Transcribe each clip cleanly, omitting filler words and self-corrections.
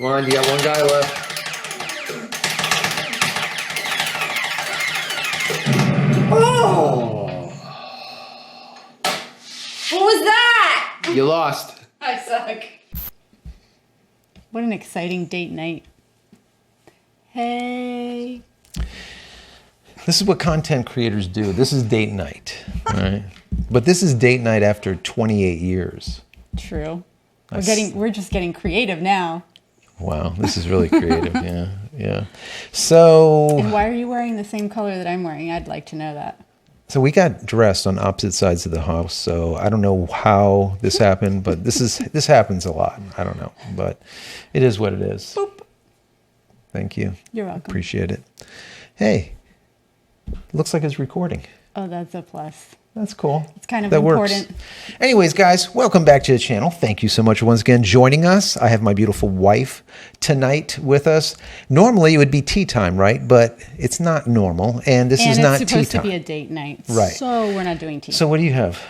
Come on, you got one guy left. Oh! What was that? You lost. I suck. What an exciting date night. Hey. This is what content creators do. This is date night, all right? But this is date night after 28 years. True. We're just getting creative now. Wow, this is really creative. Yeah. So. And why are you wearing the same color that I'm wearing? I'd like to know that. So we got dressed on opposite sides of the house. So I don't know how this happened, but this happens a lot. I don't know, but it is what it is. Boop. Thank you. You're welcome. Appreciate it. Hey, looks like it's recording. Oh, that's a plus. That's cool. It's kind of that important. Works. Anyways, guys, welcome back to the channel. Thank you so much for once again joining us. I have my beautiful wife tonight with us. Normally it would be tea time, right? But it's not normal, and this is not tea time. And it's supposed to be a date night, right? So we're not doing tea. So what do you have?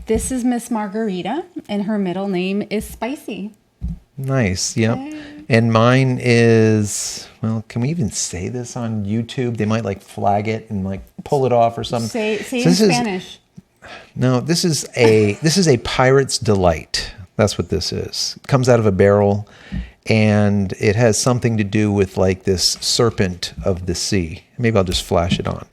This is Miss Margarita, and her middle name is Spicy. Nice. Yep. And mine is, well, can we even say this on YouTube? They might like flag it and like pull it off or something. Say so in Spanish. No, this is a pirate's delight. That's what this is. It comes out of a barrel, and it has something to do with like this serpent of the sea. Maybe I'll just flash it on.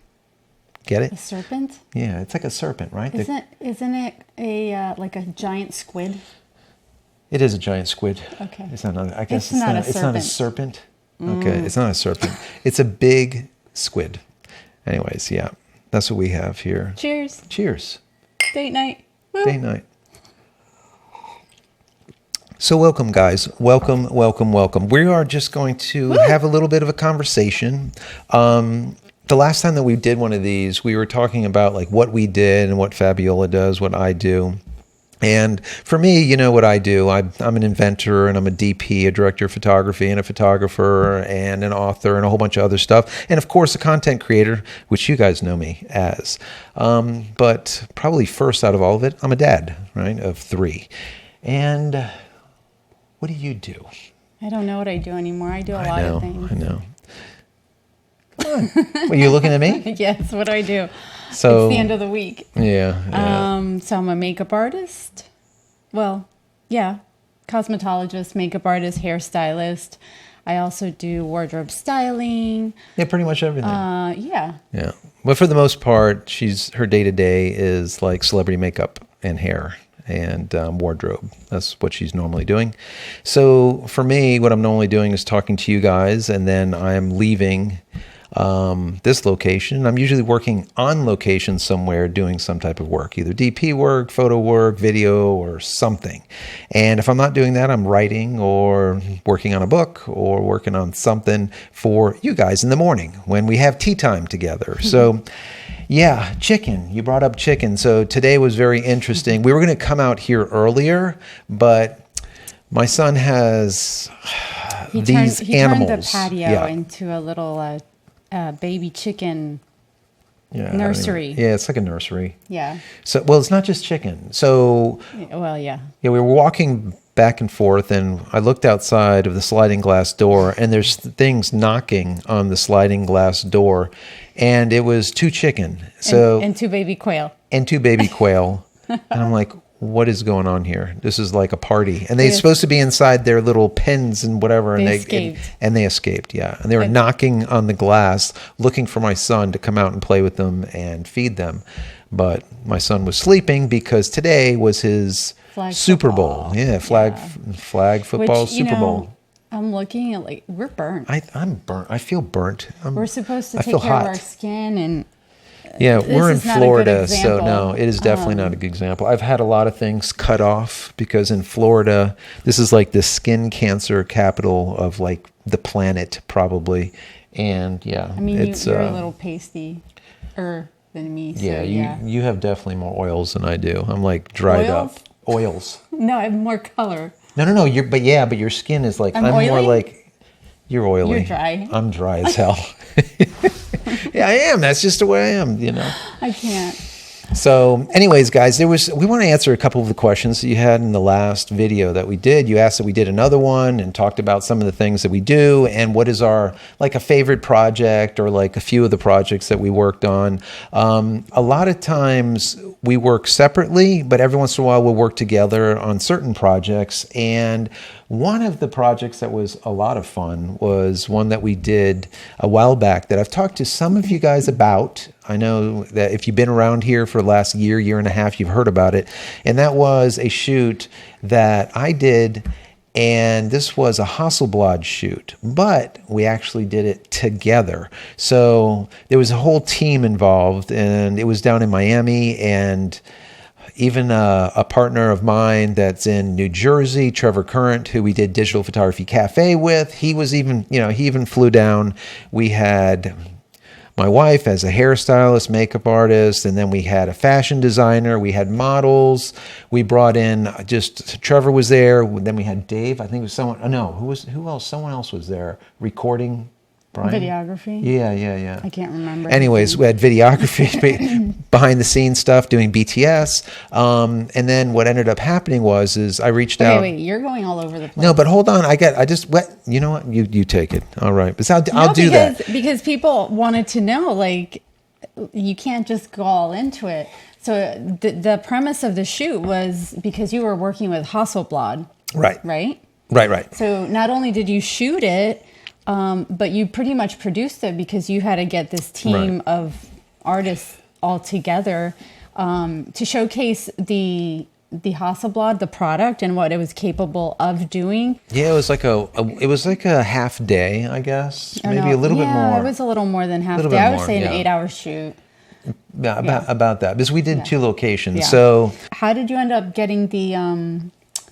Get it? A serpent? Yeah, it's like a serpent, right? Isn't it a like a giant squid? It is a giant squid. Okay. It's not. I guess it's not a serpent. It's not a serpent. Okay, it's not a serpent. It's a big squid. Anyways, yeah, that's what we have here. Cheers. Cheers. Date night. Woo. Date night. So welcome, guys. Welcome. We are just going to have a little bit of a conversation. The last time that we did one of these, we were talking about like what we did and what Fabiola does, what I do. And for me, you know what I do. I'm an inventor, and I'm a DP, a director of photography, and a photographer, and an author, and a whole bunch of other stuff. And of course, a content creator, which you guys know me as. But probably first out of all of it, I'm a dad, right, of 3. And what do you do? I don't know what I do anymore. I do a lot of things. I know. Come on. Were you looking at me? Yes, what do I do? So, it's the end of the week. Yeah. So I'm a makeup artist. Well, yeah. Cosmetologist, makeup artist, hairstylist. I also do wardrobe styling. Yeah, pretty much everything. Yeah. Yeah. But for the most part, her day-to-day is like celebrity makeup and hair and wardrobe. That's what she's normally doing. So for me, what I'm normally doing is talking to you guys, and then I'm leaving this location. I'm usually working on location somewhere doing some type of work, either DP work, photo work, video, or something. And if I'm not doing that, I'm writing or working on a book or working on something for you guys in the morning when we have tea time together. So yeah, chicken. You brought up chicken. So today was very interesting. We were going to come out here earlier, but my son has these animals. He turned the patio into a little baby chicken nursery. Yeah, it's like a nursery. Yeah. So, well, it's not just chicken. So, well, yeah. Yeah, we were walking back and forth, and I looked outside of the sliding glass door, and there's things knocking on the sliding glass door, and it was 2 chicken. So and 2 baby quail. And 2 baby quail. And I'm like, what is going on here? This is like a party. And they're supposed to be inside their little pens and whatever. And they escaped. And they escaped, yeah. And they were knocking on the glass, looking for my son to come out and play with them and feed them. But my son was sleeping because today was his Super Bowl. Yeah, flag football, Super Bowl. I'm looking at like, we're burnt. I'm burnt. I feel burnt. We're supposed to take care of our skin and... Yeah, we're in Florida, so no, it is definitely not a good example. I've had a lot of things cut off because in Florida, this is like the skin cancer capital of like the planet, probably. And yeah, I mean, you're a little pastier than me. So, yeah, you have definitely more oils than I do. I'm like dried up. Oils. No, I have more color. No. But your skin is like I'm more like you're oily. You're dry. I'm dry as hell. Yeah, I am. That's just the way I am, you know. I can't. So anyways, guys, we want to answer a couple of the questions that you had in the last video that we did. You asked that we did another one and talked about some of the things that we do and what is our, like, a favorite project or like a few of the projects that we worked on. A lot of times we work separately, but every once in a while we'll work together on certain projects. And one of the projects that was a lot of fun was one that we did a while back that I've talked to some of you guys about. I know that if you've been around here for the last year and a half, you've heard about it. And that was a shoot that I did, and this was a Hasselblad shoot, but we actually did it together. So there was a whole team involved, and it was down in Miami, and even a partner of mine that's in New Jersey, Trevor Current, who we did Digital Photography Cafe with, he even flew down. We had my wife as a hairstylist, makeup artist, and then we had a fashion designer, we had models, we brought in Trevor was there, then we had Dave, I think it was who else? Someone else was there recording. Brian? Videography? Yeah. I can't remember. Anyways, we had videography, behind the scenes stuff, doing BTS. And then what ended up happening is I reached out. Wait, you're going all over the place. No, but hold on. You know what? You take it. All right. But I'll do that. Because people wanted to know, like, you can't just go all into it. So the premise of the shoot was because you were working with Hasselblad. Right. Right? Right. So not only did you shoot it, but you pretty much produced it because you had to get this team of artists all together to showcase the Hasselblad, the product, and what it was capable of doing. Yeah, it was like a half day, I guess, maybe a little bit more. Yeah, it was a little more than half day. I would say an 8-hour shoot. Yeah, about that, because we did 2 locations. Yeah. So how did you end up getting the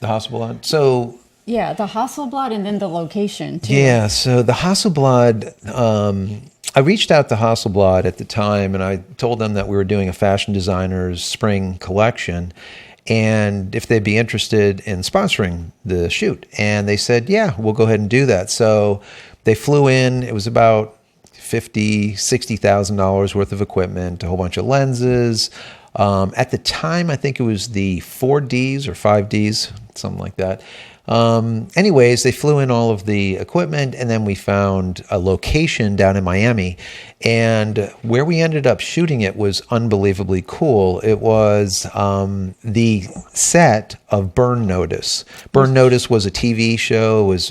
Hasselblad? So. Yeah, the Hasselblad and then the location too. Yeah, so the Hasselblad, I reached out to Hasselblad at the time and I told them that we were doing a fashion designer's spring collection and if they'd be interested in sponsoring the shoot. And they said, yeah, we'll go ahead and do that. So they flew in. It was about $60,000 worth of equipment, a whole bunch of lenses. At the time, I think it was the 4Ds or 5Ds, something like that. Anyways, they flew in all of the equipment and then we found a location down in Miami, and where we ended up shooting it was unbelievably cool. It was the set of Burn Notice. Burn Notice was a TV show. It was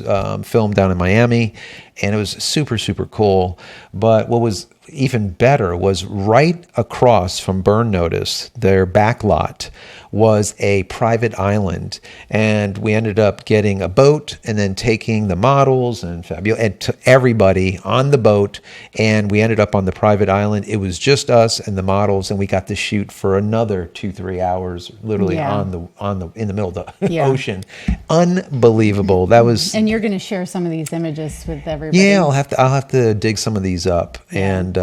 filmed down in Miami, and it was super, super cool. But what was even better was right across from Burn Notice, their back lot was a private island, and we ended up getting a boat and then taking the models and Fabiola and everybody on the boat, and we ended up on the private island. It was just us and the models, and we got to shoot for another 2-3 hours, literally in the middle of the ocean. Unbelievable. That was. And you're going to share some of these images with everybody. Yeah, I'll have to dig some of these up. And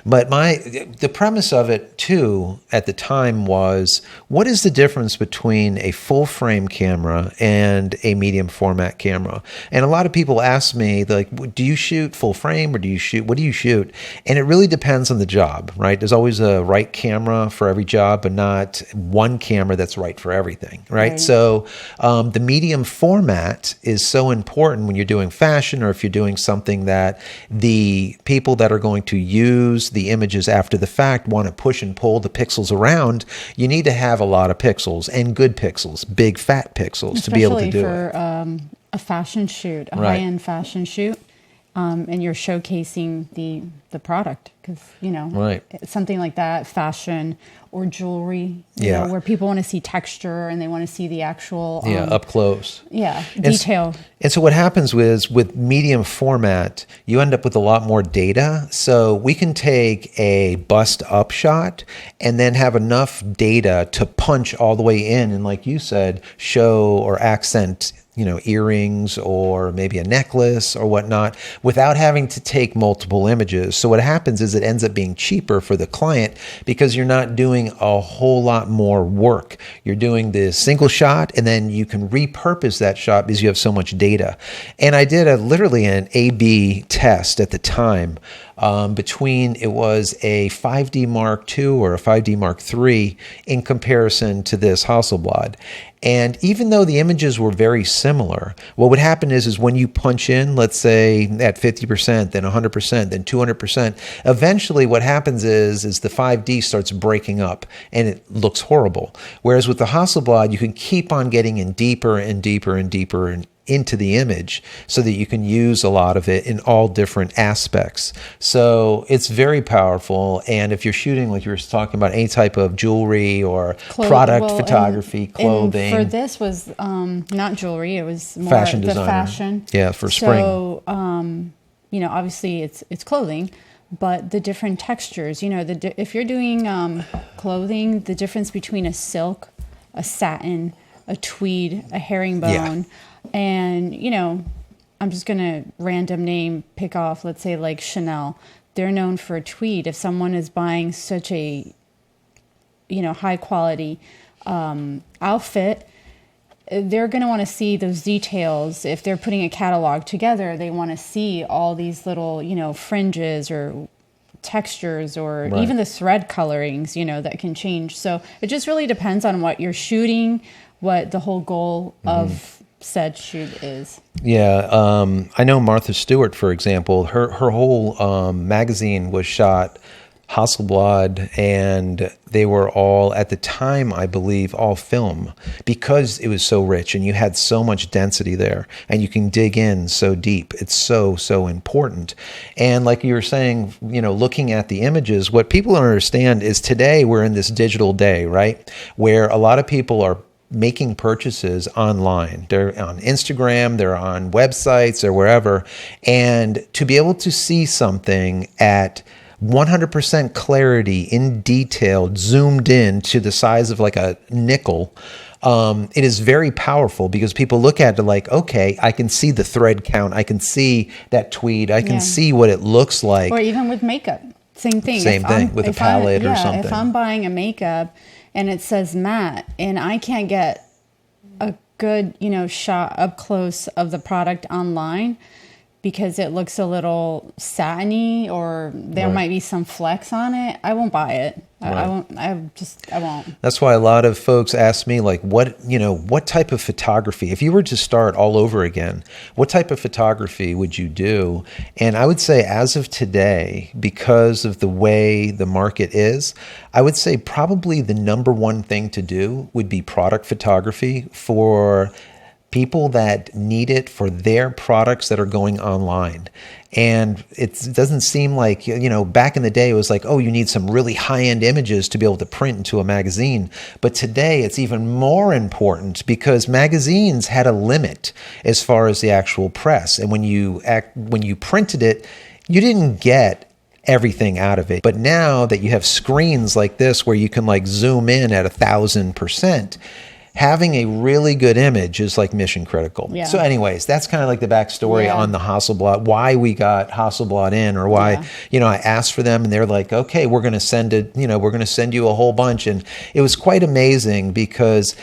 but the premise of it too at the time was, what is the difference between a full frame camera and a medium format camera? And a lot of people ask me, like, do you shoot full frame or what do you shoot? And it really depends on the job, right? There's always a right camera for every job, but not one camera that's right for everything, right? So the medium format is so important when you're doing fashion, or if you're doing something that the people that are going to use the images after the fact want to push and pull the pixels around. You need to have a lot of pixels, and good pixels, big fat pixels, to be able to do it. Especially for a fashion shoot, a high-end fashion shoot, and you're showcasing the product, because something like that, fashion or jewelry, you know, where people want to see texture and they want to see the actual up close, detail. And so what happens with medium format, you end up with a lot more data. So we can take a bust up shot and then have enough data to punch all the way in, and like you said, show or accent earrings or maybe a necklace or whatnot without having to take multiple images. So what happens is it ends up being cheaper for the client because you're not doing a whole lot more work. You're doing the single shot and then you can repurpose that shot because you have so much data. And I did literally an A/B test at the time between it was a 5D Mark II or a 5D Mark III in comparison to this Hasselblad. And even though the images were very similar, what would happen is when you punch in, let's say at 50%, then 100%, then 200%, eventually what happens is the 5D starts breaking up and it looks horrible. Whereas with the Hasselblad, you can keep on getting in deeper and deeper and deeper and into the image so that you can use a lot of it in all different aspects. So it's very powerful. And if you're shooting, like you were talking about, any type of jewelry or product photography, clothing. And for this was not jewelry, it was more fashion the designer. Fashion. Yeah, for spring. So, obviously it's clothing, but the different textures, if you're doing clothing, the difference between a silk, a satin, a tweed, a herringbone, and, I'm just going to random name, pick off, let's say like Chanel. They're known for a tweed. If someone is buying such a, high quality outfit, they're going to want to see those details. If they're putting a catalog together, they want to see all these little, fringes or textures or even the thread colorings, that can change. So it just really depends on what you're shooting, what the whole goal of said shoot is. Yeah, I know Martha Stewart, for example, her whole magazine was shot Hasselblad, and they were all, at the time, I believe, all film because it was so rich and you had so much density there and you can dig in so deep. It's so, so important. And like you were saying, looking at the images, what people don't understand is today we're in this digital day, right? Where a lot of people are making purchases online. They're on Instagram, they're on websites or wherever. And to be able to see something at 100% clarity, in detail, zoomed in to the size of like a nickel, it is very powerful because people look at it like, okay, I can see the thread count. I can see that tweed. I can see what it looks like. Or even with makeup. Same thing. Same thing with a palette or something. If I'm buying a makeup and it says matte and I can't get a good, shot up close of the product online because it looks a little satiny or there might be some flecks on it, I won't buy it. I won't. That's why a lot of folks ask me, like, what type of photography, if you were to start all over again, what type of photography would you do? And I would say as of today, because of the way the market is, I would say probably the number one thing to do would be product photography for people that need it for their products that are going online. And it doesn't seem like, back in the day, it was like, oh, you need some really high-end images to be able to print into a magazine. But today it's even more important because magazines had a limit as far as the actual press. And when you printed it, you didn't get everything out of it. But now that you have screens like this where you can like zoom in at 1,000%, having a really good image is like mission critical. Yeah. So anyways, that's kind of like the backstory on the Hasselblad, why we got Hasselblad in, or why, I asked for them and they're like, okay, we're going to send it, we're going to send you a whole bunch. And it was quite amazing because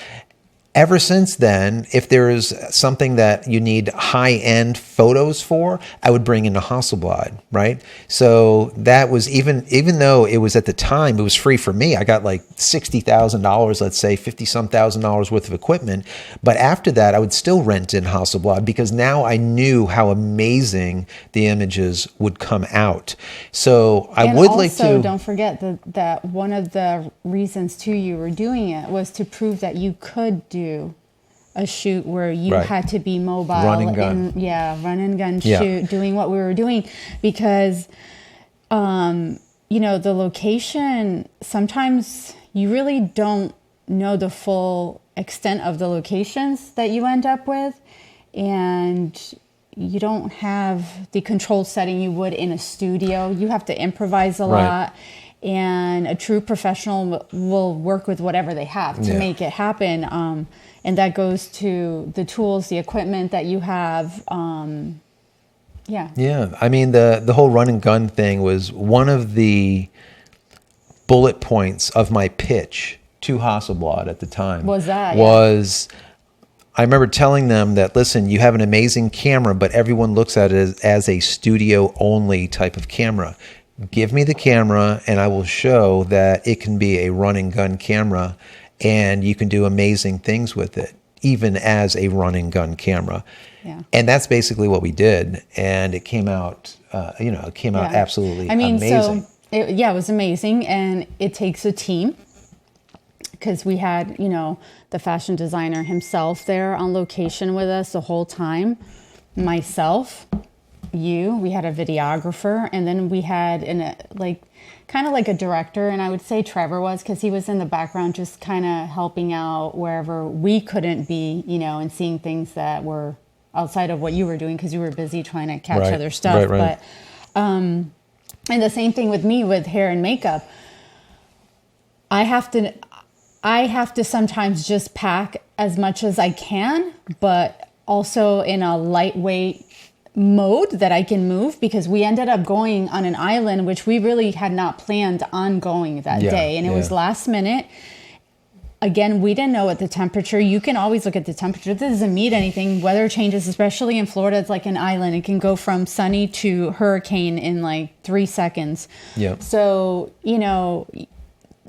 ever since then, if there is something that you need high-end photos for, I would bring in a Hasselblad, right? So that was even though it was at the time, it was free for me. I got like $60,000, let's say $50-some thousand worth of equipment. But after that, I would still rent in Hasselblad because now I knew how amazing the images would come out. So I would like to... also, don't forget that one of the reasons too you were doing it was to prove that you could do a shoot where you had to be mobile, run and gun, run and gun shoot, doing what we were doing because, the location, sometimes you really don't know the full extent of the locations that you end up with, and you don't have the control setting you would in a studio. You have to improvise a lot. and a true professional will work with whatever they have to make it happen. And that goes to the tools, the equipment that you have. Yeah. I mean, the whole run and gun thing was one of the bullet points of my pitch to Hasselblad at the time. I remember telling them that, listen, you have an amazing camera, but everyone looks at it as a studio-only type of camera. Give me the camera, and I will show that it can be a run-and-gun camera, and you can do amazing things with it, even as a run-and-gun camera. Yeah. And that's basically what we did, and it came out, absolutely amazing. It was amazing, and it takes a team. Because we had, the fashion designer himself there on location with us the whole time. Myself, we had a videographer, and then we had kind of like a director, and I would say Trevor was, because he was in the background just kind of helping out wherever we couldn't be, and seeing things that were outside of what you were doing because you were busy trying to catch other stuff. Right. But, and the same thing with me with hair and makeup. I have to sometimes just pack as much as I can, but also in a lightweight mode that I can move, because we ended up going on an island, which we really had not planned on going that day. And it was last minute. Again, we didn't know what the temperature. You can always look at the temperature. This doesn't mean anything. Weather changes, especially in Florida. It's like an island. It can go from sunny to hurricane in like 3 seconds. Yeah. So,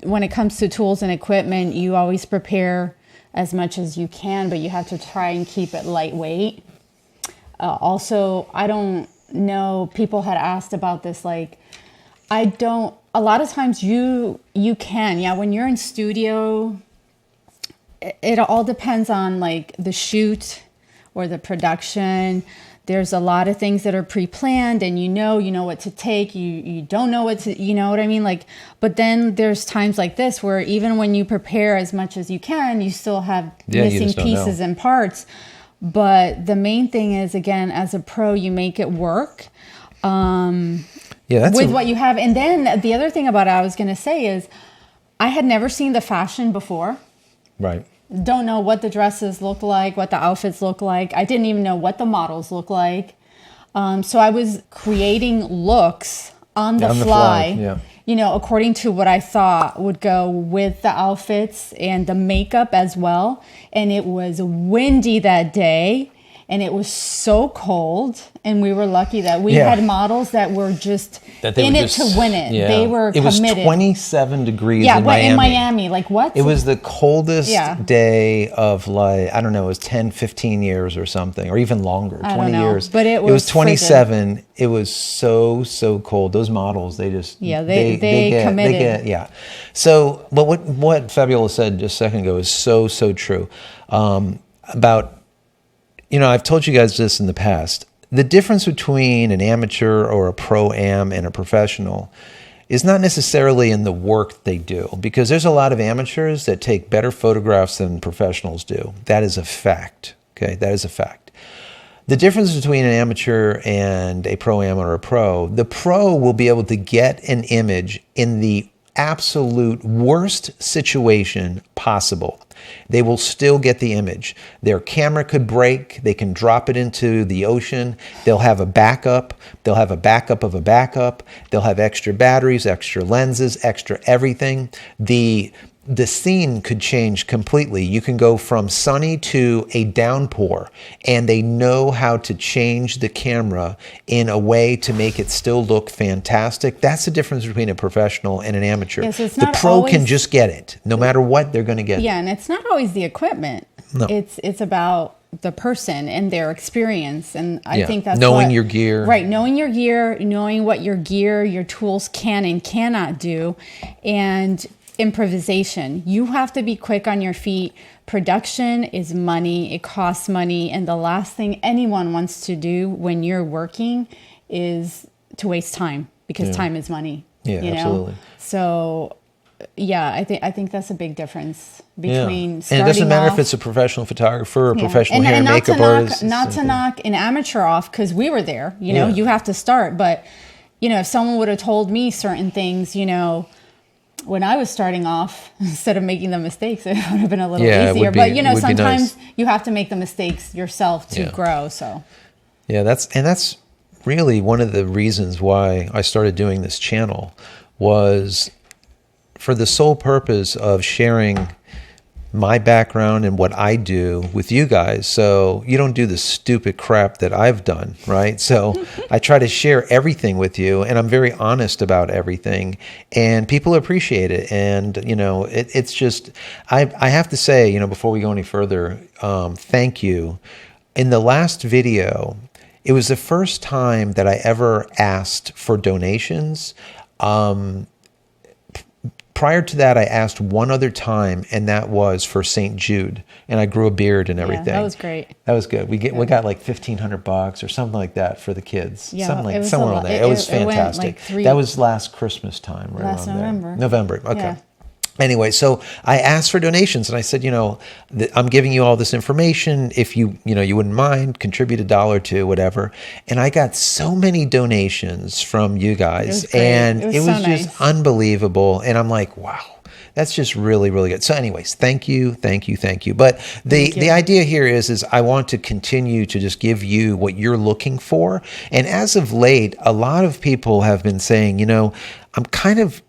when it comes to tools and equipment, you always prepare as much as you can, but you have to try and keep it lightweight. Also, I don't know, people had asked about this, a lot of times you can, when you're in studio, it all depends on the shoot or the production. There's a lot of things that are pre-planned, and you know what to take. You don't know what to, you know what I mean? But then there's times like this where even when you prepare as much as you can, you still have missing pieces and parts. But the main thing is, again, as a pro, you make it work with what you have. And then the other thing about it I was going to say is I had never seen the fashion before. Right. Don't know what the dresses look like, what the outfits look like. I didn't even know what the models look like. So I was creating looks on the fly, according to what I thought would go with the outfits and the makeup as well. And it was windy that day, and it was so cold. And we were lucky that we had models that were just to win it. Yeah. They were committed. It was 27 degrees in Miami. In Miami. What? It was the coldest day of it was 10, 15 years or something, or even longer, 20 years. But it was 27. Frigid. It was so cold. Those models, they just... Yeah, they committed. So, but what Fabiola said just a second ago is so true. About... I've told you guys this in the past. The difference between an amateur or a pro-am and a professional is not necessarily in the work they do, because there's a lot of amateurs that take better photographs than professionals do. That is a fact. Okay, that is a fact. The difference between an amateur and a pro-am or a pro, the pro will be able to get an image in the absolute worst situation possible. They will still get the image. Their camera could break. They can drop it into the ocean. They'll have a backup. They'll have a backup of a backup. They'll have extra batteries, extra lenses, extra everything. The scene could change completely. You can go from sunny to a downpour, and they know how to change the camera in a way to make it still look fantastic. That's the difference between a professional and an amateur. Yeah, so the pro can just get it. No matter what, they're going to get it. Yeah, and it's not always the equipment. No. It's about the person and their experience. And I think that's knowing your gear. Right, knowing your gear, knowing what your tools can and cannot do, and improvisation. You have to be quick on your feet. Production is money. It costs money. And the last thing anyone wants to do when you're working is to waste time, because time is money. Yeah, absolutely. So, I think that's a big difference between starting and it doesn't matter off, if it's a professional photographer or a professional hair and makeup artist. Not to knock an amateur off, because we were there. You have to start. But, if someone would have told me certain things, when I was starting off, instead of making the mistakes, it would have been a little Yeah, it easier. would be- But you know, it would be sometimes nice. you have to make the mistakes yourself to Yeah. grow. So Yeah, that's really one of the reasons why I started doing this channel, was for the sole purpose of sharing my background and what I do with you guys, so you don't do the stupid crap that I've done, right? So I try to share everything with you, and I'm very honest about everything, and people appreciate it. And you know, it's just, I have to say, you know, before we go any further, thank you. In the last video, it was the first time that I ever asked for donations. Prior to that, I asked one other time, and that was for St. Jude, and I grew a beard and everything. yeah, that was great. That was good. We got like $1,500 or something like that for the kids. Yeah, something it like was somewhere a on lot. there. It was It went, fantastic. like, three- that was last Christmas time, right Last around November. there. November. Okay. Yeah. Anyway, so I asked for donations, and I said, you know, I'm giving you all this information. If you wouldn't mind, contribute $1 or $2, whatever. And I got so many donations from you guys, was great. and It was it was so just nice. unbelievable. And I'm like, wow. That's just really, really good. So anyways, thank you. But the idea here is I want to continue to just give you what you're looking for. And as of late, a lot of people have been saying, you know, I'm kind of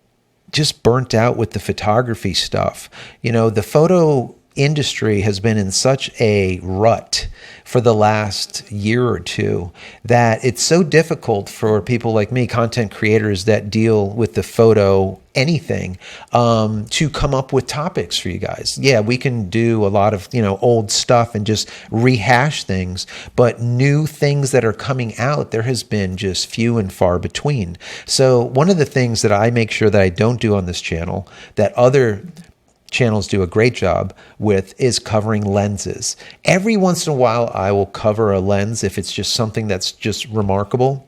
just burnt out with the photography stuff. You know, the photo industry has been in such a rut for the last year or two that it's so difficult for people like me, content creators that deal with the photo anything, to come up with topics for you guys. Yeah, we can do a lot of, you know, old stuff and just rehash things, but new things that are coming out, there has been just few and far between. So one of the things that I make sure that I don't do on this channel that other channels do a great job with is covering lenses. Every once in a while, I will cover a lens if it's just something that's just remarkable.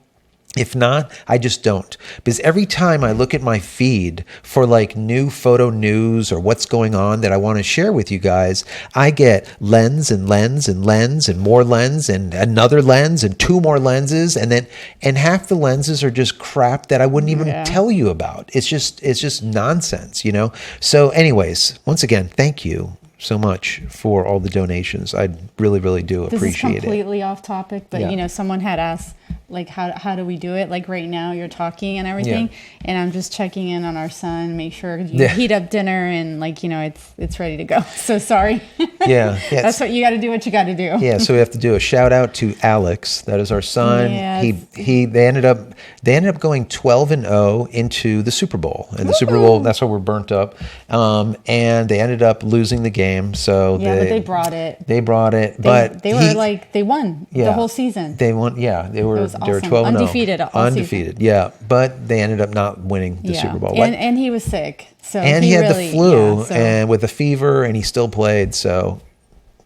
If not, I just don't. Because every time I look at my feed for like new photo news or what's going on that I want to share with you guys, I get lens and lens and lens and more lens and another lens and 2 more lenses. And half the lenses are just crap that I wouldn't even tell you about. It's just nonsense, you know? So anyways, once again, thank you so much for all the donations. I really, really do appreciate This is completely off topic, but Yeah. you know, someone had asked, like, how do we do it? Like right now you're talking and everything, and I'm just checking in on our son, make sure you heat up dinner and like, you know, it's ready to go. So sorry. Yeah. That's what you got to do. What you got to do. Yeah, so we have to do a shout out to Alex. That is our son. Yes. They ended up going 12-0 into the Super Bowl. And the Super Bowl, that's why we're burnt up. And they ended up losing the game. So Yeah, but they brought it. They brought it, They won the whole season. They won. Yeah, they were was they were awesome. 12-0. Undefeated all season. Undefeated. Yeah, but they ended up not winning the Super Bowl. And he was sick. So And he had really, the flu yeah, so and with a fever, and he still played. So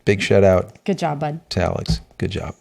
big shout out good job, bud. to Alex. Good job.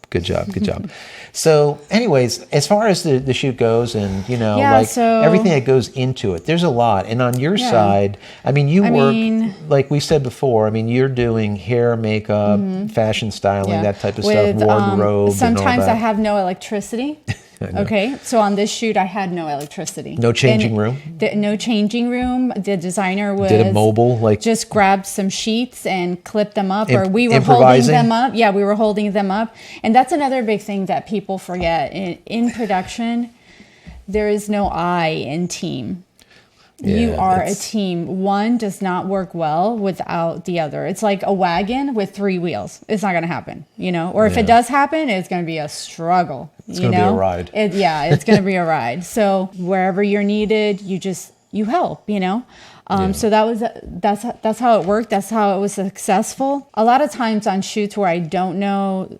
So anyways, as far as the shoot goes and, you know, so everything that goes into it, there's a lot. And on your side, I mean, you work, like we said before, I mean, you're doing hair, makeup, fashion styling, that type of stuff, wardrobe, sometimes and all that. I have no electricity. Okay, so on this shoot, I had no electricity. No changing room? No changing room. The designer was Did it mobile, like just grabbed some sheets and clipped them up, or we were improvising? holding them up. Yeah, we were holding them up, and that's another big thing that people forget in production. There is no I in team. You are a team. One does not work well without the other. It's like a wagon with 3 wheels. It's not going to happen, you know? Or if it does happen, it's going to be a struggle. It's going to be a ride. It's going to be a ride. So wherever you're needed, you help, you know? So that's how it worked. That's how it was successful. A lot of times on shoots where I don't know,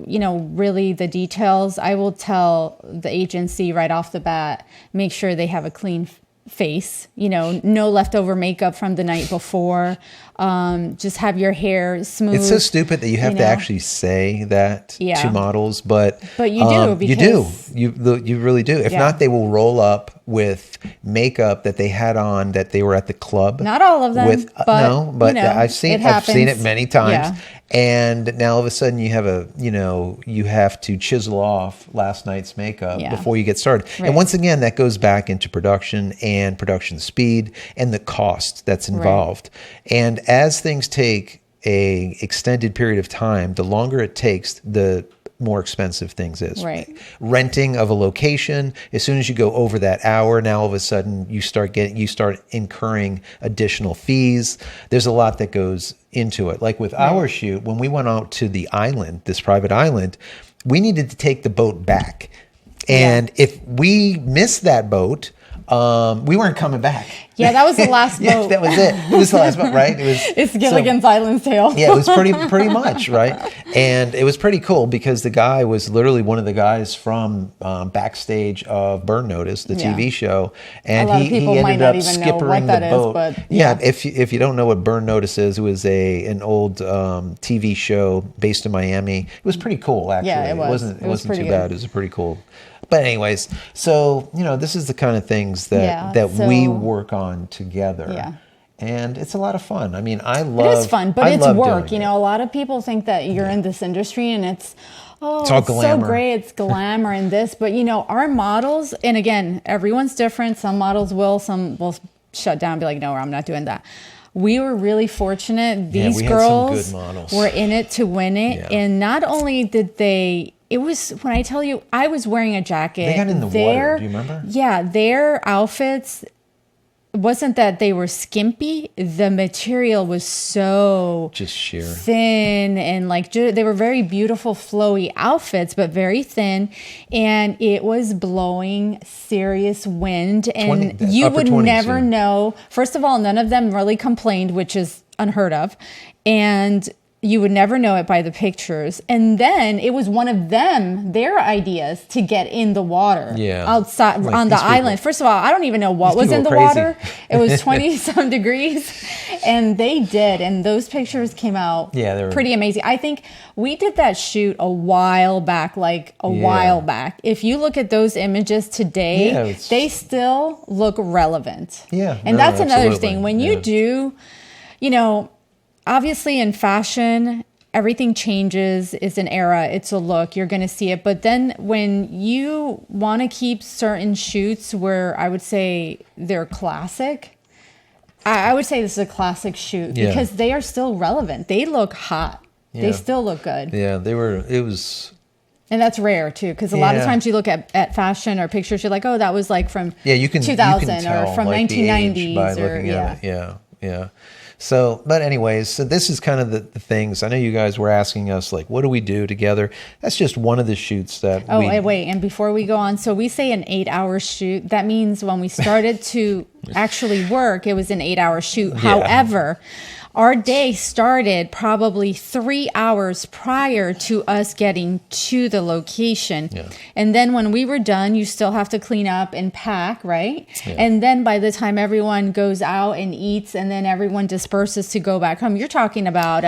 you know, really the details, I will tell the agency right off the bat, make sure they have a clean face, you know, no leftover makeup from the night before, just have your hair smooth. It's so stupid that you have to actually say that to models, but you do, because you really do. If not, they will roll up with makeup that they had on that they were at the club. Not all of them, but you know, I've seen it many times. And now all of a sudden you have you have to chisel off last night's makeup before you get started. Right. And once again, that goes back into production and production speed and the cost that's involved. Right. And as things take a extended period of time, the longer it takes, the more expensive things is. Right. Renting of a location, as soon as you go over that hour, now all of a sudden you start incurring additional fees. There's a lot that goes into it. Like with our shoot, when we went out to the island, this private island, we needed to take the boat back. And if we missed that boat, we weren't coming back. Yeah, that was the last boat. Yeah, that was it. It was the last boat, right? It's Gilligan's Island's Tale. Yeah, it was pretty much, right? And it was pretty cool because the guy was literally one of the guys from backstage of Burn Notice, the TV show, and he ended up skippering the boat. But if you don't know what Burn Notice is, it was an old TV show based in Miami. It was pretty cool, actually. Yeah, it was. It wasn't too bad. It was pretty cool. But anyways, so this is the kind of things that we work on together. Yeah. And it's a lot of fun. I mean, it is fun, but it's work. A lot of people think that you're in this industry and it's all so great, it's glamour and this. But our models, and again, everyone's different. Some models will, some will shut down and be like, no, I'm not doing that. We were really fortunate. These girls were in it to win it. Yeah. And not only did it was, when I tell you, I was wearing a jacket. They got in the water, do you remember? Yeah, their outfits, wasn't that they were skimpy. The material was so just sheer thin, and they were very beautiful flowy outfits, but very thin, and it was blowing serious wind, and you would never know. First of all, none of them really complained, which is unheard of, and you would never know it by the pictures. And then it was one of their ideas to get in the water outside on the island. First of all, I don't even know what was in the water. It was 20 some degrees, and they did. And those pictures came out pretty amazing. I think we did that shoot a while back, while back. If you look at those images today, they still look relevant. Yeah. And that's another thing. When you do, obviously in fashion, everything changes. It's an era. It's a look. You're going to see it. But then when you want to keep certain shoots where I would say they're classic, I would say this is a classic shoot because they are still relevant. They look hot. Yeah. They still look good. Yeah, it was... And that's rare too, because a lot of times you look at fashion or pictures, you're like, oh, that was from you can 2000 tell, or from 1990s. By looking at it. Yeah. So, but anyways, so this is kind of the things. I know you guys were asking us, what do we do together? That's just one of the shoots that wait. And before we go on, so we say an 8-hour shoot. That means when we started to actually work, it was an 8-hour shoot. Yeah. However, our day started probably 3 hours prior to us getting to the location. Yeah. And then when we were done, you still have to clean up and pack, right? Yeah. And then by the time everyone goes out and eats and then everyone disperses to go back home, you're talking about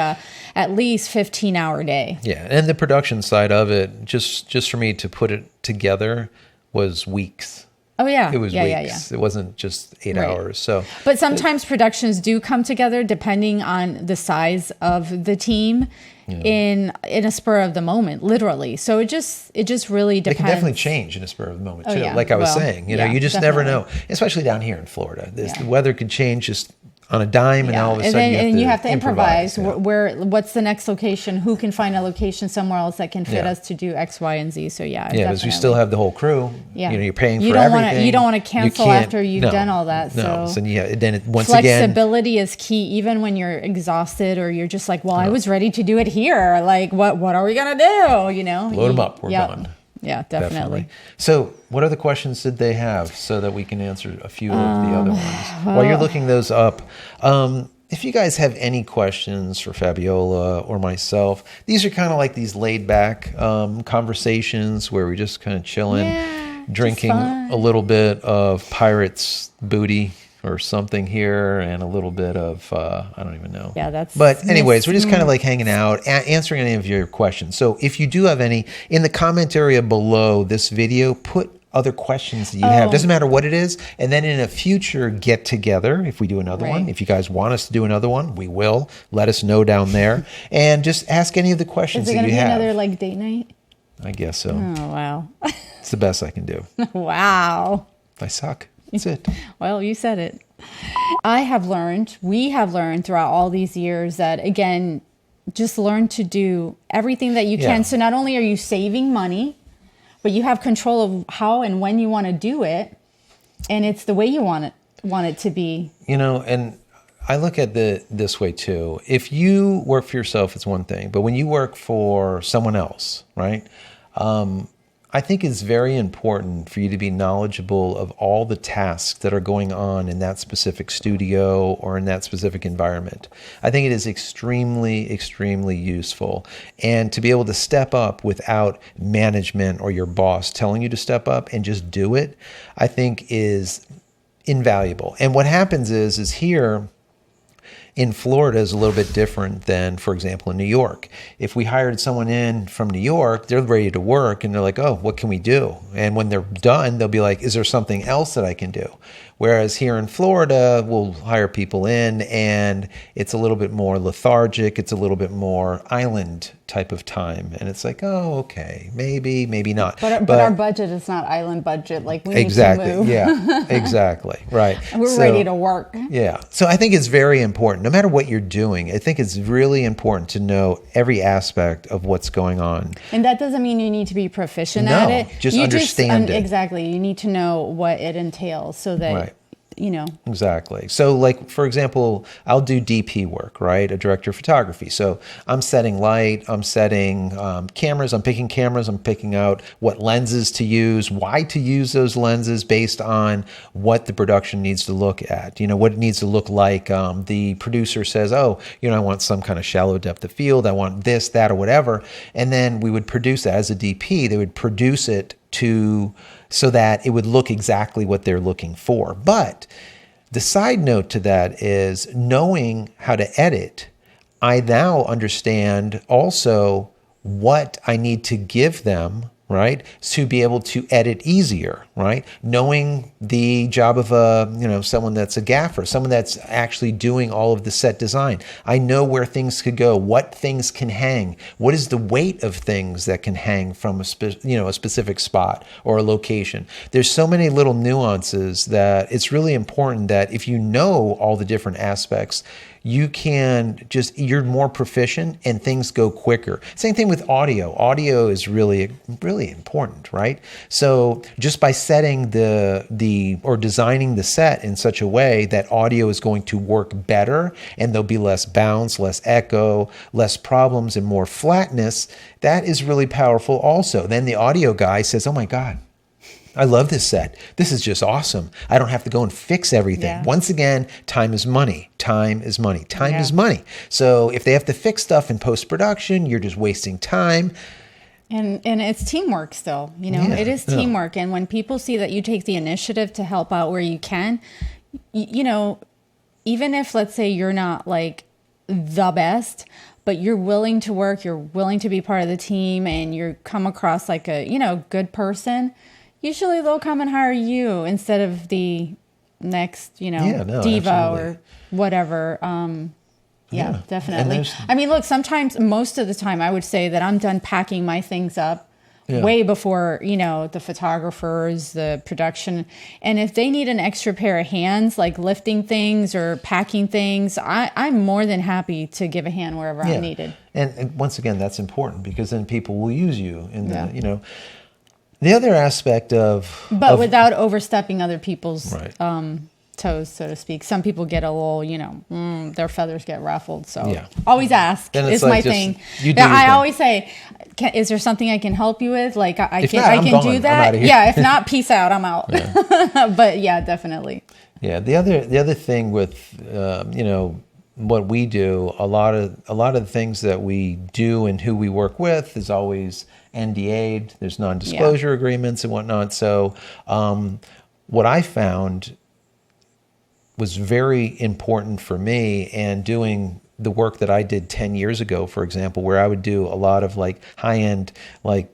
at least 15-hour day. Yeah, and the production side of it, just for me to put it together, was weeks. Oh yeah, it was weeks. It wasn't just 8 hours. So, but sometimes productions do come together depending on the size of the team in a spur of the moment, literally. So it just really depends. It can definitely change in a spur of the moment too. Like I was saying, you just never know, especially down here in Florida. The weather could change just on a dime, and all of a sudden you have to improvise. What's the next location? Who can find a location somewhere else that can fit us to do X, Y, and Z? So because you still have the whole crew. Yeah, you're paying for everything. You don't want to cancel after you've done all that. No, so then once again, flexibility is key. Even when you're exhausted or you're just like, well, I was ready to do it here. Like, what are we gonna do? Load them up. We're gone. Yeah, definitely. So what other questions did they have so that we can answer a few of the other ones? While you're looking those up, if you guys have any questions for Fabiola or myself, these are kind of like these laid back conversations where we're just kind of chilling, drinking a little bit of Pirates booty or something here and a little bit of I don't even know. Yeah, that's. But anyways, we're just kind of like hanging out, answering any of your questions. So if you do have any in the comment area below this video, put other questions that you have. Doesn't matter what it is. And then in a future get together, if we do another one, Right. if you guys want us to do another one, we will. Let us know down there. And just ask any of the questions Is it that going you to be have. another like date night? I guess so. Oh, wow. It's the best I can do. Wow. I suck. That's it. Well, you said it. We have learned throughout all these years that, again, just learn to do everything that you can. Yeah. So not only are you saving money, but you have control of how and when you want to do it. And it's the way you want it to be. You know, and I look at this way too. If you work for yourself, it's one thing. But when you work for someone else, right? I think it's very important for you to be knowledgeable of all the tasks that are going on in that specific studio or in that specific environment. I think it is extremely, extremely useful. And to be able to step up without management or your boss telling you to step up and just do it, I think is invaluable. And what happens is here, in Florida is a little bit different than, for example, in New York. If we hired someone in from New York, they're ready to work and they're like, oh, what can we do? And when they're done, they'll be like, is there something else that I can do? Whereas here in Florida, we'll hire people in and it's a little bit more lethargic. It's a little bit more island type of time. And it's like, oh, okay, maybe not. But our budget is not island budget. Like we need exactly, to move. Yeah, exactly, right. We're ready to work. Yeah. So I think it's very important, no matter what you're doing, I think it's really important to know every aspect of what's going on. And that doesn't mean you need to be proficient No, at it. just You understand it. Exactly. You need to know what it entails so that, Right. you know. Exactly. So like, for example, I'll do DP work, right? A director of photography. So I'm setting light, I'm setting cameras, I'm picking out what lenses to use, why to use those lenses based on what the production needs to look at, you know, what it needs to look like. The producer says, oh, you know, I want some kind of shallow depth of field. I want this, that, or whatever. And then we would produce that as a DP. They would produce it so that it would look exactly what they're looking for. But the side note to that is knowing how to edit. I now understand also what I need to give them, right, to be able to edit easier, right? Knowing the job of someone that's a gaffer, someone that's actually doing all of the set design. I know where things could go, what things can hang, what is the weight of things that can hang from a specific spot or a location. There's so many little nuances that it's really important that if you know all the different aspects, you're more proficient and things go quicker. Same thing with audio. Audio is really, really important, right? So just by setting or designing the set in such a way that audio is going to work better and there'll be less bounce, less echo, less problems and more flatness, that is really powerful also. Then the audio guy says, oh my God, I love this set. This is just awesome. I don't have to go and fix everything. Yeah. Once again, time is money. Time is money. Time is money. So if they have to fix stuff in post-production, you're just wasting time. And it's teamwork still, Yeah, it is teamwork. And when people see that you take the initiative to help out where you can, even if, let's say, you're not like the best, but you're willing to work, you're willing to be part of the team, and you come across like a, good person, usually they'll come and hire you instead of the next, diva absolutely. or whatever. Yeah, definitely. And I mean, look, sometimes, most of the time, I would say that I'm done packing my things up way before, the photographers, the production. And if they need an extra pair of hands, like lifting things or packing things, I'm more than happy to give a hand wherever I'm needed. And once again, that's important because then people will use you in the other aspect of... But without overstepping other people's right. Toes, so to speak. Some people get a little, their feathers get ruffled. So Yeah. always ask Then it's is like my just, thing. you do your I thing. always say, is there something I can help you with? Like I If can not, I'm do gone. I'm that. outta here. Yeah. If not, peace out. I'm out. But yeah, definitely. Yeah. The other thing with what we do, a lot of the things that we do and who we work with is always NDA'd. There's non-disclosure agreements and whatnot. So what I found was very important for me, and doing the work that I did 10 years ago, for example, where I would do a lot of like high-end like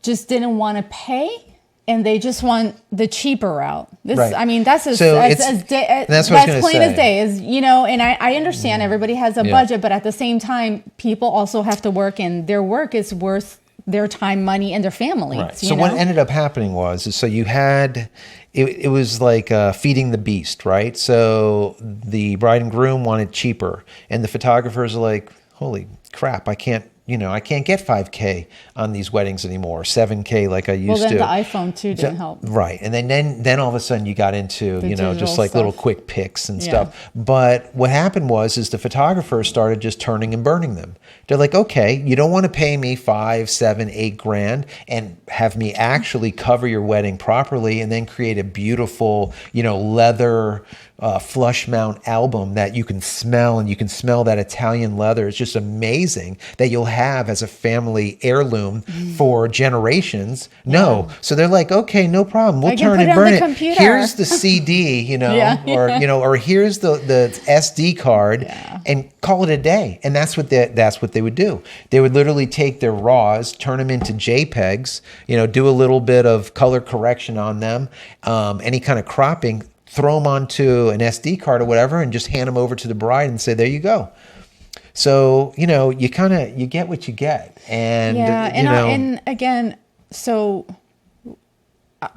just didn't want to pay, and they just want the cheaper route. This, Right. I mean, that's that's what I was that's gonna plain say. as day. Is and I understand everybody has a Yeah. budget, but at the same time, people also have to work, and their work is worth their time, money, and their families. Right. So what ended up happening was, so you had, it was like feeding the beast, right? So the bride and groom wanted cheaper, and the photographers are like, holy crap, I can't get 5K on these weddings anymore, 7K like I used to. Well, then the iPhone too didn't help. Right. And then all of a sudden you got into, The just like digital little stuff. quick pics and Yeah. stuff. But what happened is the photographers started just turning and burning them. They're like, okay, you don't want to pay me 5, 7, 8 grand and have me actually cover your wedding properly and then create a beautiful, leather flush mount album that you can smell, and you can smell that Italian leather. It's just amazing that you'll have as a family heirloom for generations. No. So they're like, okay, no problem. We'll I can turn put and it on burn the it. computer. Here's the CD, Yeah. or here's the SD card, and call it a day. And that's what they would do. They would literally take their RAWs, turn them into JPEGs, do a little bit of color correction on them, any kind of cropping, throw them onto an SD card or whatever, and just hand them over to the bride and say, there you go. So, you get what you get. And, and again, so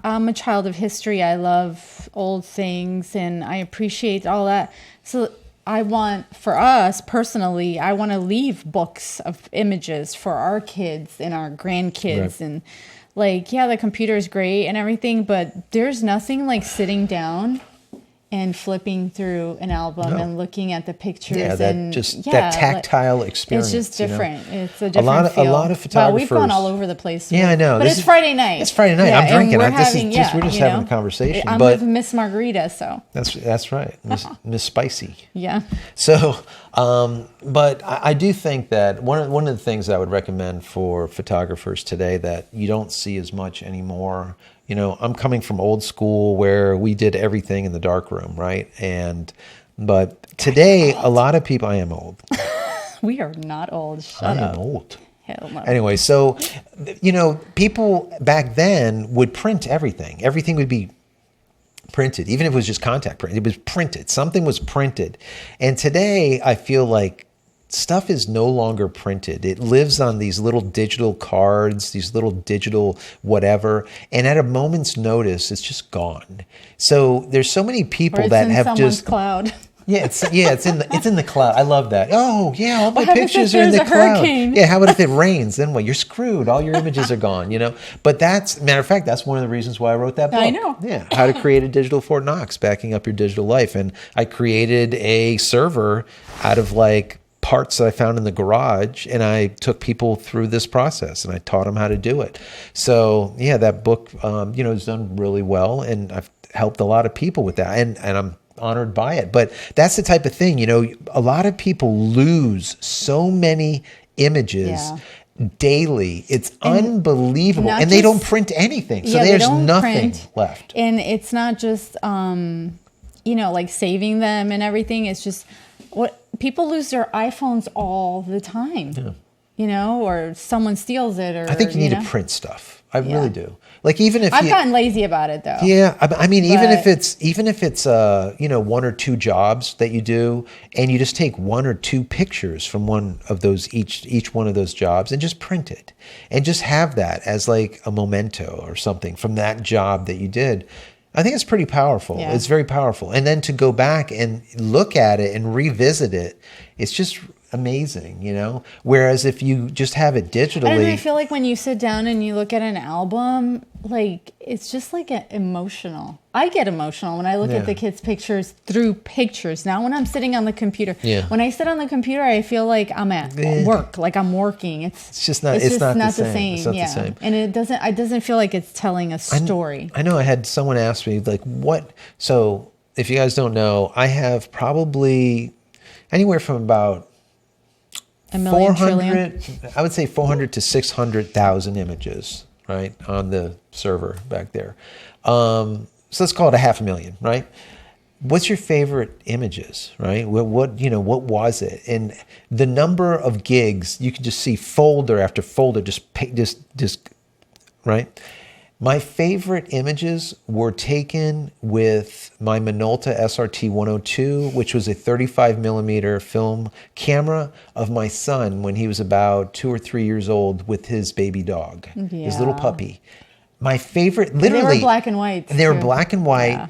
I'm a child of history. I love old things and I appreciate all that. So for us personally, I want to leave books of images for our kids and our grandkids. Right. And the computer is great and everything, but there's nothing like sitting down and flipping through an album and looking at the pictures. Yeah, that tactile experience. It's just different. It's a different a lot of photographers. Wow, we've gone all over the place. Yeah, I know. But it's Friday night. It's Friday night. I'm and drinking. we're We're just having a conversation. I'm but with Miss Margarita, so. that's right, Miss Spicy. Yeah. So, but I do think that one of the things I would recommend for photographers today that you don't see as much anymore. I'm coming from old school where we did everything in the dark room, right? But today, a lot of people. I am old. We are not old. Shut I up. am old. Hell no. Anyway, so people back then would print everything. Everything would be printed, even if it was just contact print. It was printed. Something was printed. And today, I feel like stuff is no longer printed. It lives on these little digital cards, these little digital whatever, and at a moment's notice, it's just gone. So there's so many people that have someone's just cloud. it's in the cloud. I love that. Oh yeah, all my What happens pictures if are in the there's a cloud. hurricane? Yeah, how about if it rains? Then what? You're screwed. All your images are gone. But matter of fact, that's one of the reasons why I wrote that book. I know. Yeah, how to create a digital Fort Knox, backing up your digital life, and I created a server out of parts that I found in the garage, and I took people through this process and I taught them how to do it. So yeah, that book, has done really well, and I've helped a lot of people with that, and I'm honored by it. But that's the type of thing, a lot of people lose so many images daily. It's unbelievable. And they don't print anything. So there's nothing left. And it's not just, saving them and everything. It's just what people lose their iPhones all the time, or someone steals it. Or I think you need to print stuff. I really do. Even if I've gotten lazy about it though. Yeah, I mean, even if it's 1 or 2 jobs that you do, and you just take 1 or 2 pictures from one of those each one of those jobs, and just print it, and just have that as a memento or something from that job that you did. I think it's pretty powerful. Yeah. It's very powerful, and then to go back and look at it and revisit it, it's just amazing, Whereas if you just have it digitally, And I feel like when you sit down and you look at an album, it's just emotional. I get emotional when I look at the kids' pictures through pictures. Now, when I'm sitting on the computer, when I sit on the computer, I feel like I'm at work, like I'm working. It's just not. It's not the same. It's not the same. And it doesn't feel like it's telling a story. I know. I had someone ask me what. So if you guys don't know, I have probably anywhere from about 1 trillion. I would say 400 to 600,000 images, right, on the server back there. So let's call it 500,000, right? What's your favorite images, right? What was it? And the number of gigs, you can just see folder after folder just right? My favorite images were taken with my Minolta SRT 102, which was a 35 millimeter film camera of my son when he was about 2 or 3 years old with his baby dog, his little puppy. My favorite, literally. They were black and white. They were black and white.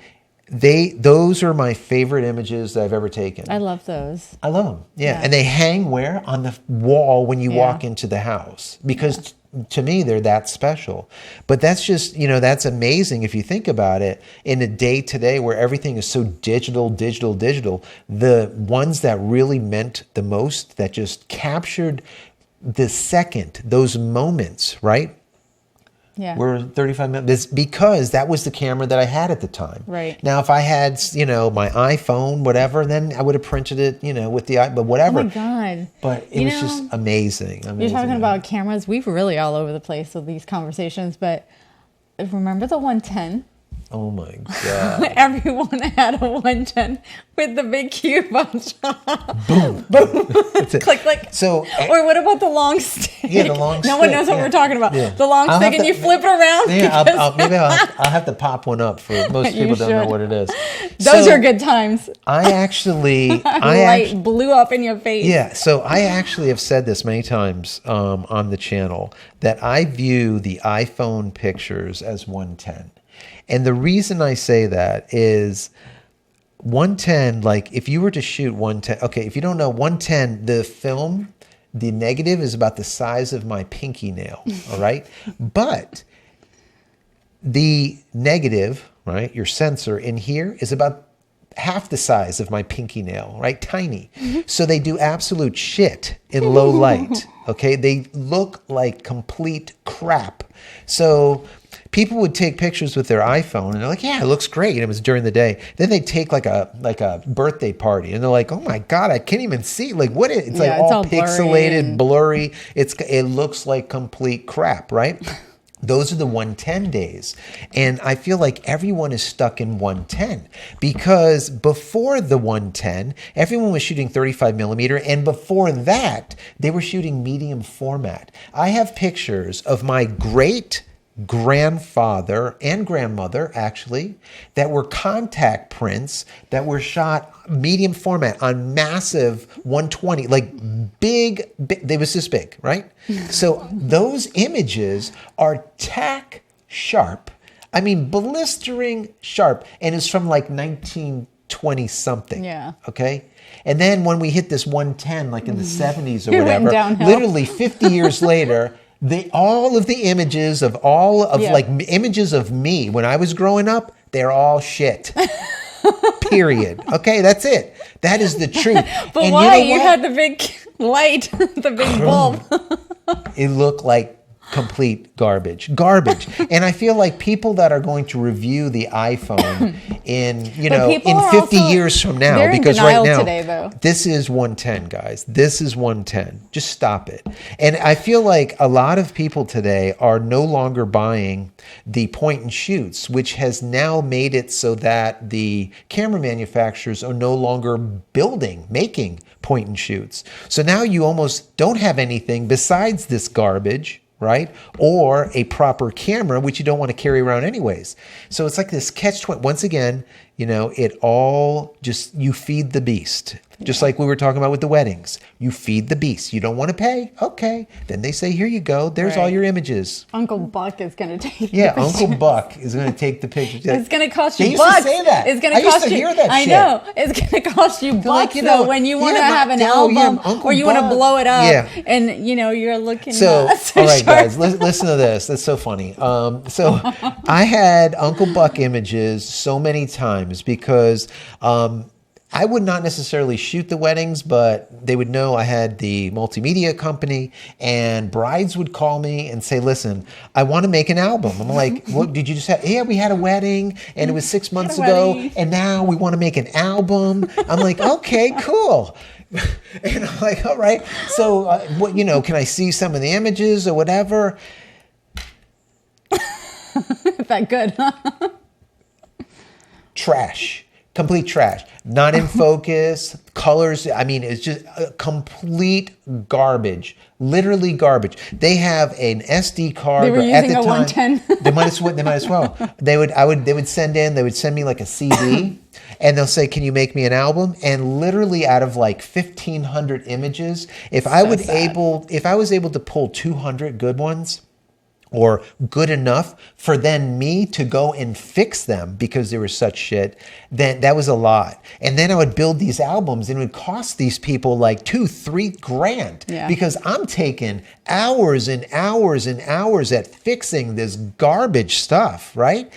Yeah. Those are my favorite images that I've ever taken. I love those. I love them. Yeah. And they hang where? On the wall when you walk into the house. Because to me, they're that special. But that's just, that's amazing if you think about it. In a day today where everything is so digital, the ones that really meant the most, that just captured the second, those moments, right? Yeah. We're 35 minutes because that was the camera that I had at the time. Right. Now, if I had, my iPhone, whatever, then I would have printed it, with the but whatever. Oh my God. But it was just amazing. You're talking about cameras. We're really all over the place with these conversations, but remember the 110? Oh my God. Everyone had a 110 with the big cube on top. Boom. Boom. Click, click. So, or what about the long stick? Yeah, the long stick. No one knows what we're talking about. Yeah. The long stick, and you flip it around. Yeah, maybe I'll have to pop one up. For most people don't know what it is. Those are good times. I actually... Light blew up in your face. Yeah, so I actually have said this many times on the channel, that I view the iPhone pictures as 110. And the reason I say that is 110, like if you were to shoot 110, okay, if you don't know 110, the film, the negative is about the size of my pinky nail, all right? But the negative, right, your sensor in here is about half the size of my pinky nail, right? Tiny. So they do absolute shit in low light, okay? They look like complete crap. So people would take pictures with their iPhone and they're like, yeah, it looks great. And it was during the day. Then they take like a birthday party and they're like, oh my God, I can't even see. Like what is it's like all pixelated, blurry. It looks like complete crap, right? Those are the 110 days. And I feel like everyone is stuck in 110 because before the 110, everyone was shooting 35 millimeter. And before that, they were shooting medium format. I have pictures of my great grandfather and grandmother, actually, that were contact prints that were shot medium format on massive 120, like big, they was this big, right? So those images are tack sharp. I mean, blistering sharp. And it's from like 1920 something. Yeah. Okay. And then when we hit this 110, like in the 70s or whatever, literally 50 years later, all of the images of like images of me when I was growing up, they're all shit. Period. Okay, that's it. That is the truth. But and why? You had the big light, the big bulb. It looked like complete garbage. And I feel like people that are going to review the iPhone in 50 years from now, because right now today, this is 110, guys. This is 110. Just stop it. And I feel like a lot of people today are no longer buying the point and shoots, which has now made it so that the camera manufacturers are no longer making point and shoots. So now you almost don't have anything besides this garbage, right? Or a proper camera, which you don't want to carry around anyways. So it's like this catch-20. Once again, it all just, you feed the beast. Just like we were talking about with the weddings. You feed the beast. You don't want to pay? Okay. Then they say, here you go. There's all your images. Uncle Buck is going to take the pictures. Uncle Buck is going to take the pictures. It's going to cost you bucks. They used to say that. It's going to cost you. I used to hear that shit. I know. It's going to cost you bucks, though, when you want to have an album or you want to blow it up and, you're looking so all right, guys, listen to this. That's so funny. So I had Uncle Buck images so many times because I would not necessarily shoot the weddings, but they would know I had the multimedia company, and brides would call me and say, listen, I want to make an album. I'm like, what did you just have? Yeah, we had a wedding and it was 6 months ago, and now we want to make an album. I'm like, okay, cool. And I'm like, all right. So, can I see some of the images or whatever? Is that good? Trash. Complete trash. Not in focus. Colors. I mean, it's just complete garbage. Literally garbage. They have an SD card. They were at using the a time, 110. They might as well. They would send me like a CD, and they'll say, "Can you make me an album?" And literally out of like 1,500 images, if I was able to pull 200 good ones, or good enough for then me to go and fix them because they were such shit, then that was a lot. And then I would build these albums and it would cost these people like $2-3 grand because I'm taking hours and hours and hours at fixing this garbage stuff, right?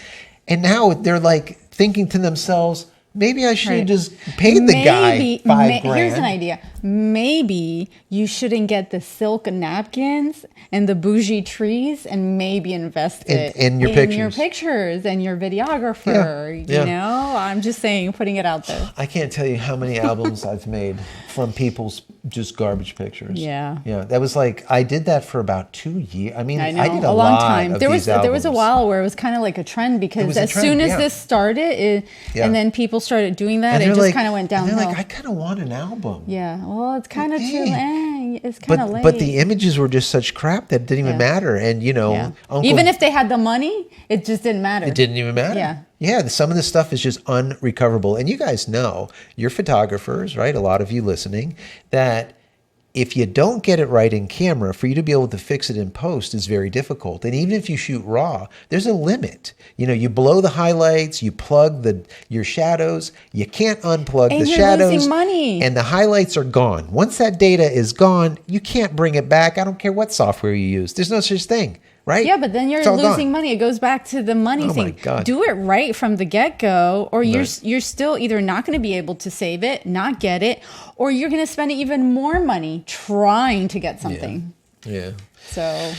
And now they're like thinking to themselves, maybe I should have just paid the guy $5 grand. Here's an idea. Maybe you shouldn't get the silk napkins and the bougie trees, and maybe invest it in your pictures and your videographer. You know, I'm just saying, putting it out there. I can't tell you how many albums I've made from people's just garbage pictures. Yeah. That was like, I did that for about 2 years. I mean, I know, I did a long lot time. of There these was a albums. while where it was kind of like a trend, because as soon as this started, and then people started doing that, it just kind of went downhill. And they're like, I kind of want an album. Yeah, well, it's kind of it's kind of late. But the images were just such crap that didn't even matter. And, you know, even if they had the money, it just didn't matter. It didn't even matter. Yeah, some of this stuff is just unrecoverable. And you guys know, you're photographers, right? A lot of you listening, that if you don't get it right in camera, for you to be able to fix it in post is very difficult. And even if you shoot raw, there's a limit. You know, you blow the highlights, you plug your shadows, you can't unplug the shadows. And you're losing money. And the highlights are gone. Once that data is gone, you can't bring it back. I don't care what software you use. There's no such thing. Right? Yeah, but then you're losing money. It goes back to the money thing. My God. Do it right from the get-go, or you're still either not going to be able to save it, not get it, or you're going to spend even more money trying to get something. Yeah. So,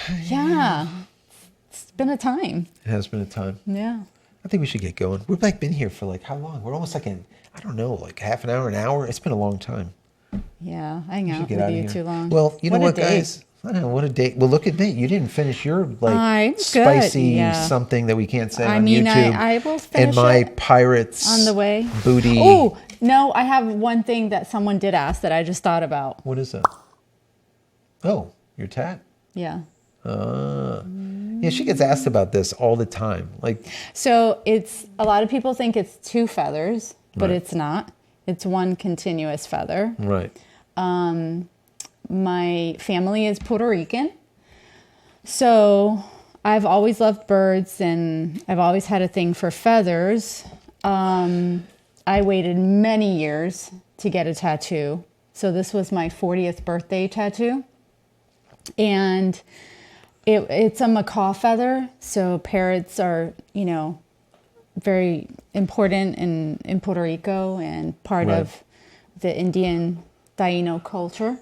it's been a time. It has been a time. Yeah. I think we should get going. We've like been here for like how long? We're almost like I don't know, like half an hour. It's been a long time. Yeah, I hang out with you too long. Well, you know what, guys? I don't know, what a date. Well, look at me. You didn't finish your spicy something that we can't say on YouTube. I will finish and my pirates on the way. Booty. Oh, no, I have one thing that someone did ask that I just thought about. What is that? Oh, your tat? Yeah. Yeah, she gets asked about this all the time. So it's, a lot of people think it's 2 feathers, but it's not. It's 1 continuous feather. Right. My family is Puerto Rican, so I've always loved birds, and I've always had a thing for feathers. I waited many years to get a tattoo. So this was my 40th birthday tattoo. And it's a macaw feather. So parrots are, very important in Puerto Rico and part of the Indian Taino culture.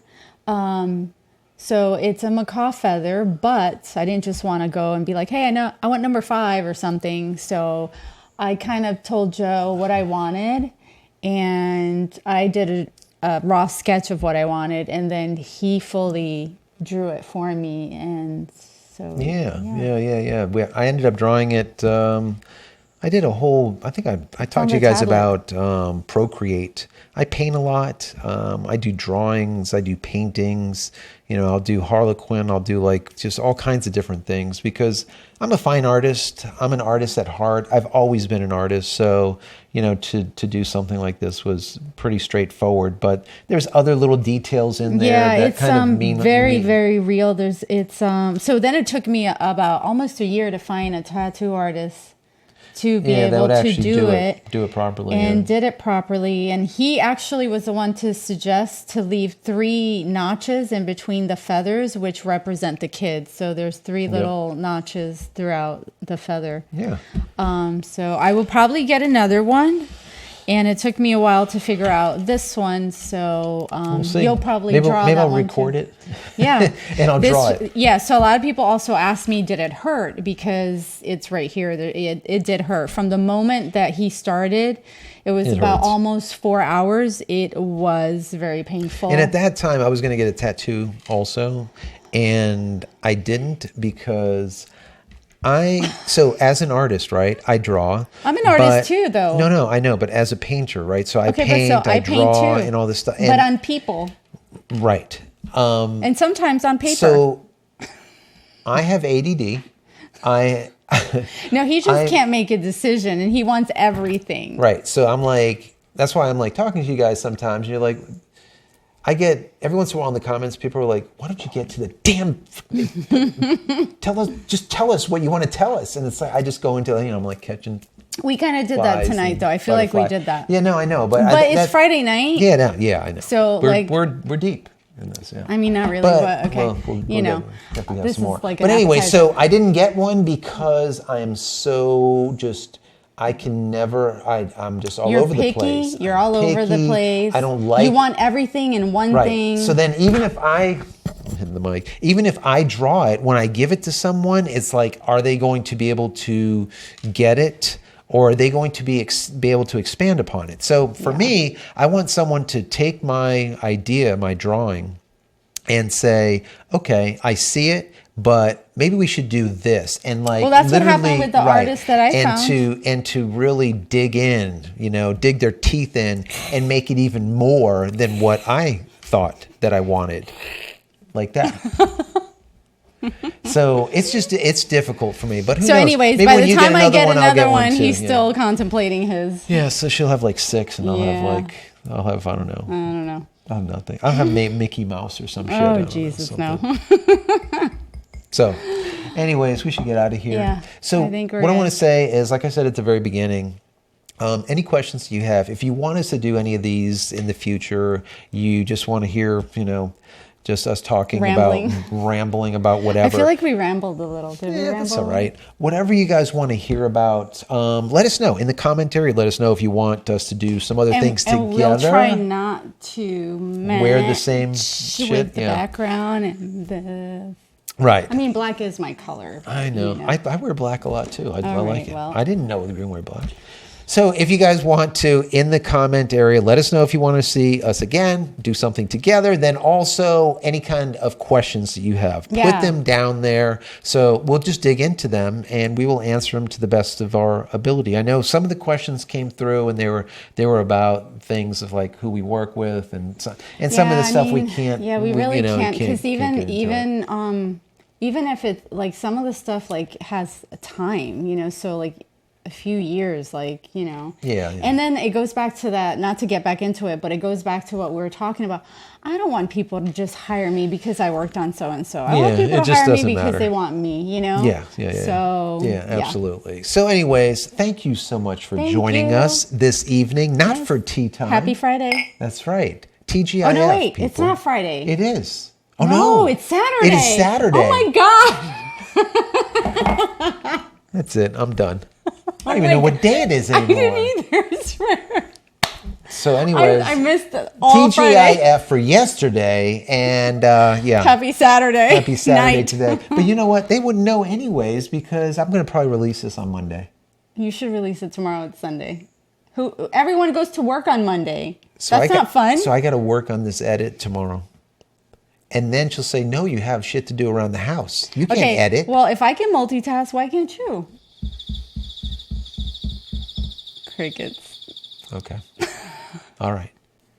So it's a macaw feather, but I didn't just want to go and be like, hey, I want number 5 or something. So I kind of told Joe what I wanted, and I did a raw sketch of what I wanted, and then he fully drew it for me. And so yeah. I ended up drawing it. I did a whole, I think I talked to you guys about Procreate. I paint a lot. I do drawings. I do paintings. I'll do Harlequin. I'll do just all kinds of different things because I'm a fine artist. I'm an artist at heart. I've always been an artist. So, to do something like this was pretty straightforward. But there's other little details in there that kind of mean very, very real. So then it took me about almost a year to find a tattoo artist to be able to do it properly, and did it properly. And he actually was the one to suggest to leave 3 notches in between the feathers, which represent the kids. So there's 3 little notches throughout the feather. Yeah. So I will probably get another one. And it took me a while to figure out this one, so you'll probably draw that one. Maybe I'll record it. Yeah. And I'll draw it. Yeah, so a lot of people also ask me, did it hurt? Because it's right here. It did hurt. From the moment that he started, it was about almost 4 hours. It was very painful. And at that time, I was going to get a tattoo also. And I didn't because So as an artist, right, I draw. I'm an artist too, though. No, I know, but as a painter, right? So I Okay, paint, but so I I paint draw, too, and all this stuff. but on people. Right. And sometimes on paper. So I have ADD. No, he just can't make a decision, and he wants everything. Right. So I'm like, that's why I'm like talking to you guys sometimes. And you're like, I get every once in a while in the comments, people are like, why don't you get to the damn, tell us what you want to tell us. And it's like, I just go into, I'm like catching. We kind of did that tonight, though. I feel like we did that. Yeah, no, I know. But it's Friday night. Yeah, no, yeah, I know. So we're deep in this, yeah. I mean, not really, but okay. Well, definitely have this some more. is like But an anyway, appetizer. so I didn't get one because I am so just, I can never, I'm just all You're over picky. the place. You're all over the Picky. place. I don't like. You want everything in one thing. So then even if I, hit the mic, even if I draw it, when I give it to someone, it's like, are they going to be able to get it? Or are they going to be able to expand upon it? So for me, I want someone to take my idea, my drawing, and say, okay, I see it, but maybe we should do this. And like, well, that's what happened literally, with the artist that I found. And to really dig in, dig their teeth in and make it even more than what I thought that I wanted. Like that. So it's difficult for me. But who knows? Anyways, maybe by when the you time I get I'll another one, too, he's still contemplating his. Yeah, so she'll have like 6, and I'll have I don't know. I don't know. I'll have nothing. I'll have Mickey Mouse or some shit. Oh, Jesus, no. So, anyways, we should get out of here. Yeah, So, I think we're what I good. want to say is, like I said at the very beginning, any questions you have, if you want us to do any of these in the future, you just want to hear, just us talking rambling about whatever. I feel like we rambled a little. Did we ramble? That's all right. Whatever you guys want to hear about, let us know in the commentary. Let us know if you want us to do some other things together. And we'll try not to wear the same with shit. the background and the. Right. I mean, black is my color. I know. I wear black a lot too. I like it. Well. I didn't know we were going to wear black. So if you guys want to, in the comment area, let us know if you want to see us again, do something together. Then also any kind of questions that you have, put them down there. So we'll just dig into them and we will answer them to the best of our ability. I know some of the questions came through and they were about things of like who we work with and some of the stuff we can't. Yeah, we really can't, because even if it's like some of the stuff like has a time, so like a few years, Yeah. And then it goes back to that, not to get back into it, but it goes back to what we were talking about. I don't want people to just hire me because I worked on so-and-so. I want people to hire me because they want me, Yeah. So, absolutely. So anyways, thank you so much for joining us this evening. Not for tea time. Happy Friday. That's right. TGIF, Oh, no, wait. people. It's not Friday. It is. Oh, no. It's Saturday. It is Saturday. Oh, my God. That's it. I'm done. I don't even know what day it is anymore. I didn't either, I swear. So anyways, I missed it all TGIF Friday. for yesterday, and yeah. Happy Saturday. Happy Saturday night. today. But you know what? They wouldn't know anyways because I'm going to probably release this on Monday. You should release it tomorrow. It's Sunday. Everyone goes to work on Monday. That's not fun. So I got to work on this edit tomorrow. And then she'll say, no, you have shit to do around the house. You can't edit. Well, if I can multitask, why can't you? Crickets. Okay. All right.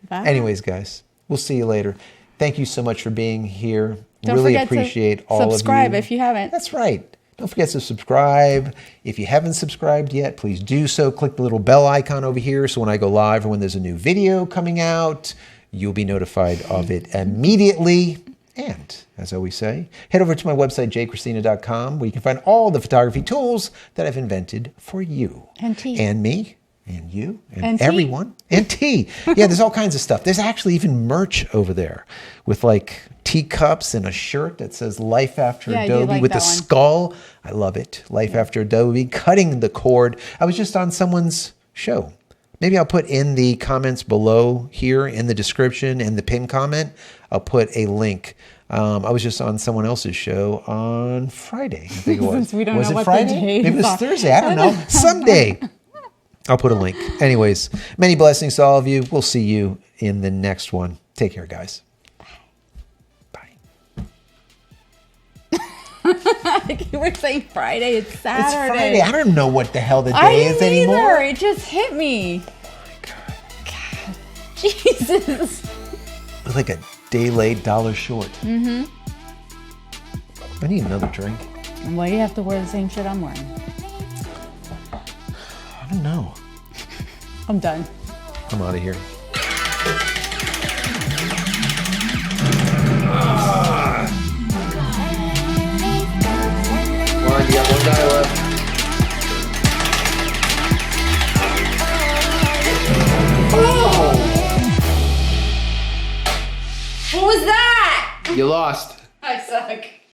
Bye. Anyways, guys, we'll see you later. Thank you so much for being here. Don't really forget appreciate to all of you. subscribe if you haven't. That's right. Don't forget to subscribe. If you haven't subscribed yet, please do so. Click the little bell icon over here so when I go live or when there's a new video coming out, you'll be notified of it immediately. And as I always say, head over to my website, JCristina.com, where you can find all the photography tools that I've invented for you. And tea. And me. And you. And everyone. And tea. Yeah, there's all kinds of stuff. There's actually even merch over there with like teacups and a shirt that says Life After Adobe with the skull. I love it. Life After Adobe. Cutting the cord. I was just on someone's show. Maybe I'll put in the comments below here in the description and the pinned comment. I'll put a link. I was just on someone else's show on Friday. I think it was. Since we don't was know it what Friday? the day Maybe it was is. Thursday. I don't know. Someday. I'll put a link. Anyways, many blessings to all of you. We'll see you in the next one. Take care, guys. Bye. Like you were saying Friday, it's Saturday. It's Friday. I don't know what the hell the I day is didn't anymore. either. It just hit me. God. Jesus. It's like a day late, dollar short. Mm-hmm. I need another drink. Why do you have to wear the same shit I'm wearing? I don't know. I'm done. I'm out of here. One, you got one guy left. What was that? You lost. I suck.